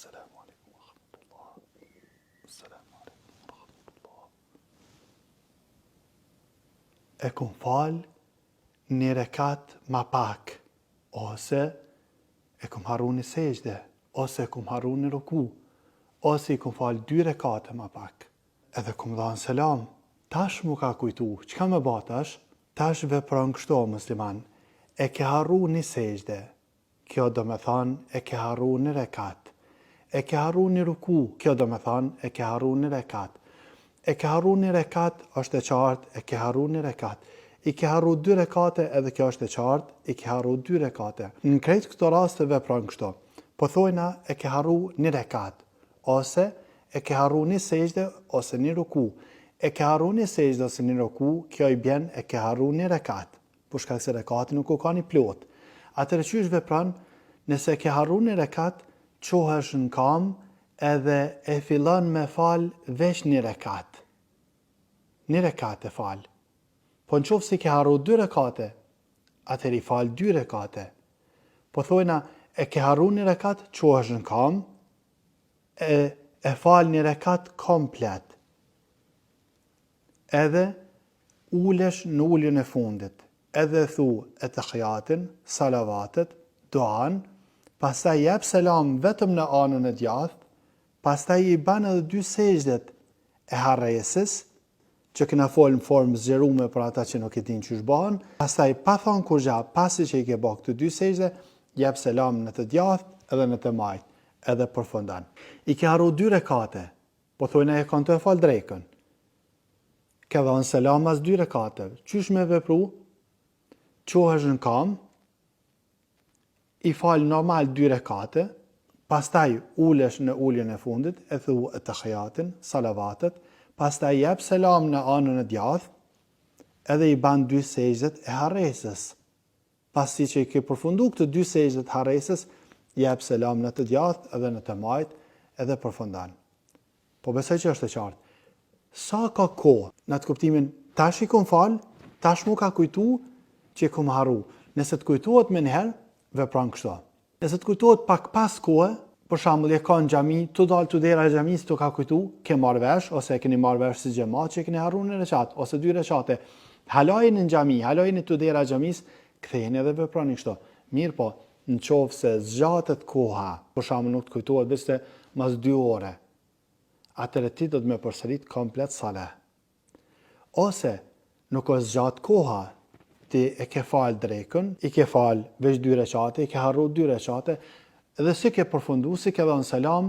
Assalamu alaikum wa rahmatullah. Assalamu alaikum wa rahmatullah. E kum fal një rekat ma pak, ose e kum harru një sejde, ose e kum harru një ruku, ose i kum fal 2 rekate ma pak. Edhe kum dhanë selam, tash mu ka kujtu, çka me ba tash? Tash vepron kështu o musliman, e ke harru një sejde, kjo do me thanë e ke harru një rekat, e ke harru një ruku, kjo do me thanë e ke harru një rekat, e ke harru një rekat, është e qartë, e ke harru një rekat, i ke harru 2 rekate edhe kjo është e qartë, i ke harru 2 rekate. Në krejt këto raste vepron kështu, po thojna e ke harru një rekat, ose e ke harru një sejde ose një ruku, e ke harru një sejde ose një ruku, kjo i bjen e ke harru një rekat, për shkak se rekati nuk u ka një plot. Atëre qysh vepron, nëse ke harru një rekat, qohesh në kam edhe e fillon me fal veç një rekat. Një rekat e fal. Po në qofë si ke harru 2 rekate, atër i fal 2 rekate. Po thojna, e ke harru një rekat, qohesh në kam, e fal një rekat komplet. Edhe ulesh në ulljen e fundit. Edhe thu e të khjatin, salavatet, duan, pastaj jep selam vetëm në anën e djathtë, pastaj i ban edhe 2 sejdet e harresës, që kena folë në formë zgjerume për ata që nuk e din çysh bëhen, pastaj pa thonë kur gja, pasi që i ke bë këto 2 sejde, jep selam në të djathtë edhe në të majt, edhe përfundan. I ke harru 2 rekate, po thojna e kanë të fal drekën. Ke dhënë selam as 2 rekate. Qysh me vepru? Qohesh në kam, i fal normal 2 rekate, pastaj ulesh në ulljen e fundit, e thu e të khjatin, salavatet, pastaj jep selam në anën e djathtë, edhe i ban 2 sejdet e harresës. Pasi që i ke përfundu këtë 2 sejdet harresës, jep selam në të djathtë edhe në të majt, edhe përfundan. Po besoj që është e qartë. Sa ka kohë, në atë kuptimin, tash i kum fal, tash mu ka kujtu që i kum harru. Nëse të kujtuat me njëherë, vepron kështu. Nëse të kujtuat pak pas kohë, për shembull, e ka në xhami, tu dal tu dera e xhamisë, tu ka kujtu, ke marrë vesh, ose e keni marrë vesh si xhamat që e keni harruar në rekat, ose 2 rekate. Halojeni në xhami, halojeni tu dera e xhamisë, ktheheni edhe veproni kështu. Mirë po, në qoftë se zgjatet koha, për shembull nuk të kujtohet vetë mas 2 ore, atëherë ti do të më përsërit komplet salah. Ose nuk është zgjat koha, ti e ke fal drekën, i ke fal veç 2 rekate, i ke harru 2 rekate, edhe si ke përfundu, si ke dhënë selam,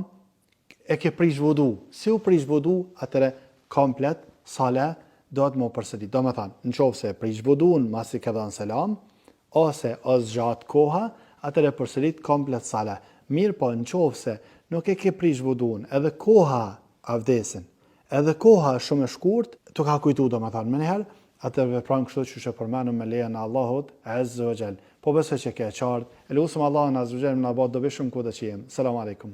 e ke prish vudu. Si u prish vudu, atëre komplet salah do të më përsërit. Do me thanë, në qoftë se prish vudun masi ke dhënë selam, ose është zgjat koha, atëre përsërit komplet salah. Mirë po, në qoftë se nuk e ke prish vudun, edhe koha avdesin, edhe koha shumë e shkurt, të ka kujtu do me thanë më njëherë, atër vepran kështu që shë përmenu me lejen e Allahut Azza wa Jall. Po besoj që ke qartë, e lusëm Allahun Azza wa Jall më na bëj dobishëm ku do të jemi. Selam aleikum.